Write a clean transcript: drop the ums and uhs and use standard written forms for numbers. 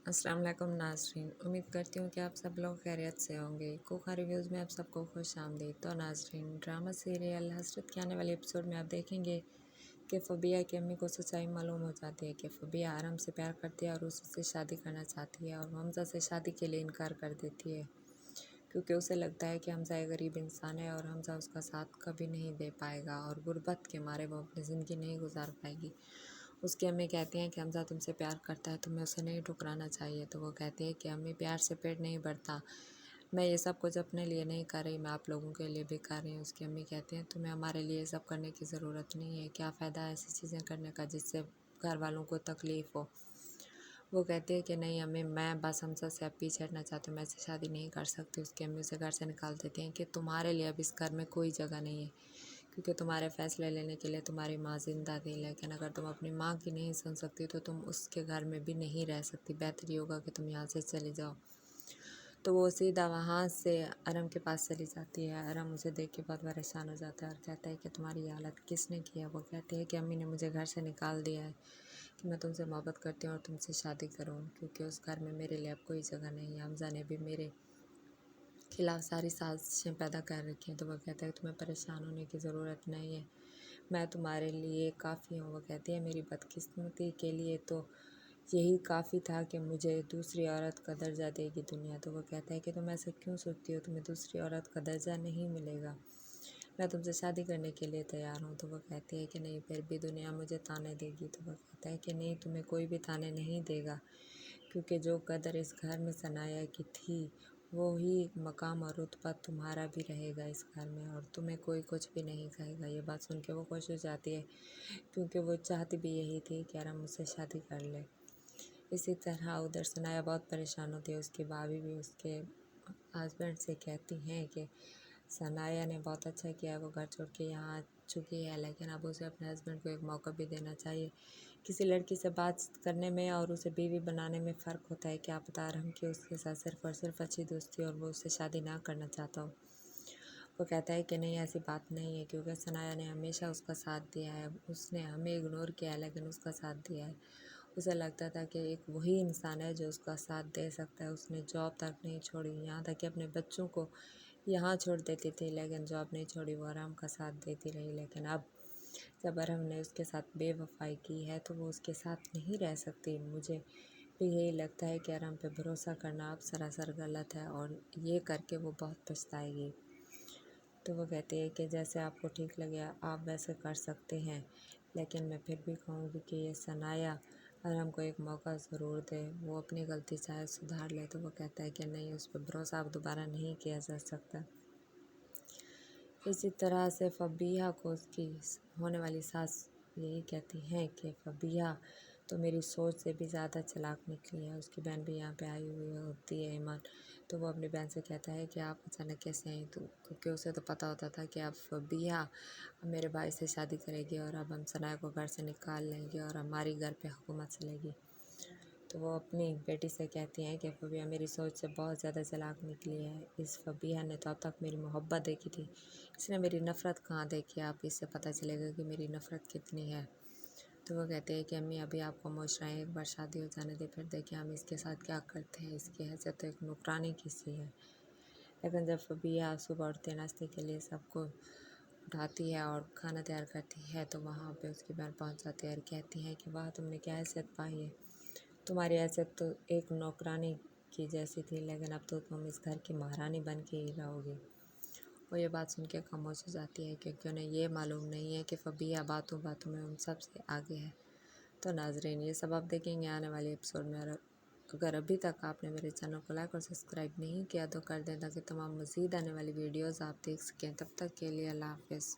السلام علیکم ناظرین، امید کرتی ہوں کہ آپ سب لوگ خیریت سے ہوں گے۔ کوکھا ریویوز میں آپ سب کو خوش آمدید۔ تو ناظرین، ڈرامہ سیریل حسرت کے آنے والے ایپیسوڈ میں آپ دیکھیں گے کہ فبیہہ کی امی کو سچائی معلوم ہو جاتی ہے کہ فبیہہ آرم سے پیار کرتی ہے اور اس سے شادی کرنا چاہتی ہے، اور حمزہ سے شادی کے لیے انکار کر دیتی ہے کیونکہ اسے لگتا ہے کہ حمزہ ایک غریب انسان ہے اور حمزہ اس کا ساتھ کبھی نہیں دے پائے گا اور غربت کے مارے وہ اپنی زندگی نہیں گزار پائے گی۔ اس کی امی کہتی ہیں کہ حمزہ تم سے پیار کرتا ہے، تمہیں اسے نہیں ٹھکرانا چاہیے۔ تو وہ کہتی ہے کہ امی، پیار سے پیٹ نہیں بھرتا، میں یہ سب کچھ اپنے لیے نہیں کر رہی، میں آپ لوگوں کے لیے بھی کر رہی ہوں۔ اس کی امی کہتی ہیں تمہیں ہمارے لیے یہ سب کرنے کی ضرورت نہیں ہے، کیا فائدہ ہے ایسی چیزیں کرنے کا جس سے گھر والوں کو تکلیف ہو۔ وہ کہتی ہے کہ نہیں امی، میں بس حمزہ سے اب پیچھے ہٹنا چاہتی ہوں، میں اسے شادی نہیں کر سکتی۔ اس کی امی اسے گھر سے نکال دیتی ہیں کہ تمہارے لیے اب اس گھر میں کوئی جگہ نہیں ہے، کیونکہ تمہارے فیصلے لینے کے لیے تمہاری ماں زندہ تھی، لیکن اگر تم اپنی ماں کی نہیں سن سکتی تو تم اس کے گھر میں بھی نہیں رہ سکتی، بہتر یہ ہوگا کہ تم یہاں سے چلی جاؤ۔ تو وہ سیدھا وہاں سے ارم کے پاس چلی جاتی ہے۔ ارم اسے دیکھ کے بہت پریشان ہو جاتا ہے اور کہتا ہے کہ تمہاری یہ حالت کس نے کی ہے؟ وہ کہتی ہے کہ امی نے مجھے گھر سے نکال دیا ہے کہ میں تم سے محبت کرتی ہوں اور تم سے شادی کروں، کیونکہ اس گھر میں میرے لیے اب کوئی جگہ نہیں ہے۔ حمزہ نے بھی میرے خلاف ساری سازشیں پیدا کر رکھی ہیں۔ تو وہ کہتا ہے کہ تمہیں پریشان ہونے کی ضرورت نہیں ہے، میں تمہارے لیے کافی ہوں۔ وہ کہتی ہے میری بدقسمتی کے لیے تو یہی کافی تھا کہ مجھے دوسری عورت کا درجہ دے گی دنیا۔ تو وہ کہتا ہے کہ تم ایسا کیوں سوچتی ہو، تمہیں دوسری عورت کا درجہ نہیں ملے گا، میں تم سے شادی کرنے کے لیے تیار ہوں۔ تو وہ کہتی ہے کہ نہیں، پھر بھی دنیا مجھے تانے دے گی۔ تو وہ کہتا ہے کہ نہیں، تمہیں کوئی بھی تانے نہیں دے گا، کیونکہ جو قدر اس گھر میں ثنایا کی تھی وہی مقام اور رتبہ تمہارا بھی رہے گا اس گھر میں، اور تمہیں کوئی کچھ بھی نہیں کہے گا۔ یہ بات سن کے وہ خوش ہو جاتی ہے کیونکہ وہ چاہتی بھی یہی تھی کہ ارم مجھ سے شادی کر لے۔ اسی طرح ادھر ثنایا بہت پریشان ہوتی ہے۔ اس کی بھابھی بھی اس کے ہسبینڈ سے کہتی ہیں کہ ثنایا نے بہت اچھا کیا ہے، وہ گھر چھوڑ کے یہاں آ چکی ہے، لیکن اب اسے اپنے ہسبینڈ کو ایک موقع بھی دینا چاہیے۔ کسی لڑکی سے بات کرنے میں اور اسے بیوی بنانے میں فرق ہوتا ہے، کیا پتہ ارم کی اس کے ساتھ صرف اور صرف اچھی دوستی اور وہ اس سے شادی نہ کرنا چاہتا ہو۔ وہ کہتا ہے کہ نہیں، ایسی بات نہیں ہے، کیونکہ ثنایا نے ہمیشہ اس کا ساتھ دیا ہے، اس نے ہمیں اگنور کیا ہے لیکن اس کا ساتھ دیا ہے۔ اسے لگتا تھا کہ ایک وہی انسان ہے جو اس کا ساتھ دے سکتا ہے۔ اس نے جاب تک نہیں چھوڑی، یہاں تک کہ اپنے بچوں کو یہاں چھوڑ دیتی تھی، لیکن جاب نہیں چھوڑی، وہ ارم کا ساتھ دیتی رہی۔ لیکن اب جب ارم نے اس کے ساتھ بے وفائی کی ہے تو وہ اس کے ساتھ نہیں رہ سکتی۔ مجھے بھی یہی لگتا ہے کہ ارم پہ بھروسہ کرنا اب سراسر غلط ہے اور یہ کر کے وہ بہت پچھتائے گی۔ تو وہ کہتی ہے کہ جیسے آپ کو ٹھیک لگے آپ ویسے کر سکتے ہیں، لیکن میں پھر بھی کہوں گی کہ یہ ثنایا ارم کو ایک موقع ضرور دے، وہ اپنی غلطی شاید سدھار لے۔ تو وہ کہتا ہے کہ نہیں، اس پہ بھروسہ اب دوبارہ نہیں کیا جا سکتا۔ اسی طرح سے فبیہہ کو اس کی ہونے والی ساس یہی کہتی ہیں کہ فبیہہ تو میری سوچ سے بھی زیادہ چالاک نکلی ہے۔ اس کی بہن بھی یہاں پہ آئی ہوئی ہوتی ہے، ایمان۔ تو وہ اپنی بہن سے کہتا ہے کہ آپ اچانک کیسے آئیں؟ تو کیونکہ اسے تو پتہ ہوتا تھا کہ اب فبیہہ میرے بھائی سے شادی کرے گی اور اب ہم ثنایا کو گھر سے نکال لیں گے اور ہماری گھر پہ حکومت چلے گی۔ تو وہ اپنی بیٹی سے کہتی ہیں کہ فبیہہ میری سوچ سے بہت زیادہ چالاک نکلی ہے، اس فبیہہ نے تو اب تک میری محبت دیکھی تھی، اس نے میری نفرت کہاں دیکھی ہے؟ اب اس سے پتہ چلے گا کہ میری نفرت کتنی ہے۔ تو وہ کہتے ہیں کہ امی ابھی آپ کو معاشرہ ہے، ایک بار شادی ہو جانے دے، پھر دیکھیں ہم اس کے ساتھ کیا کرتے ہیں، اس کی حیثیت تو ایک نوکرانی کی سی ہے۔ لیکن جب فبیہہ صبح اٹھتے ناشتے کے لیے سب کو اٹھاتی ہے اور کھانا تیار کرتی ہے تو وہاں پہ اس کی بہن پہنچ جاتی ہے اور کہتی ہے کہ واہ، تم نے کیا حیثیت پائی ہے، تمہاری حیثیت تو ایک نوکرانی کی جیسی تھی، لیکن اب تو تم اس گھر کی مہارانی بن کے ہی رہو گی۔ وہ یہ بات سن کے خاموش ہو جاتی ہے کیونکہ انہیں یہ معلوم نہیں ہے کہ فبیہہ باتوں باتوں میں ان سب سے آگے ہے۔ تو ناظرین، یہ سب آپ دیکھیں گے آنے والے ایپیسوڈ میں، اور اگر ابھی تک آپ نے میرے چینل کو لائک اور سبسکرائب نہیں کیا تو کر دیں تاکہ تمام مزید آنے والی ویڈیوز آپ دیکھ سکیں۔ تب تک کے لیے اللہ حافظ۔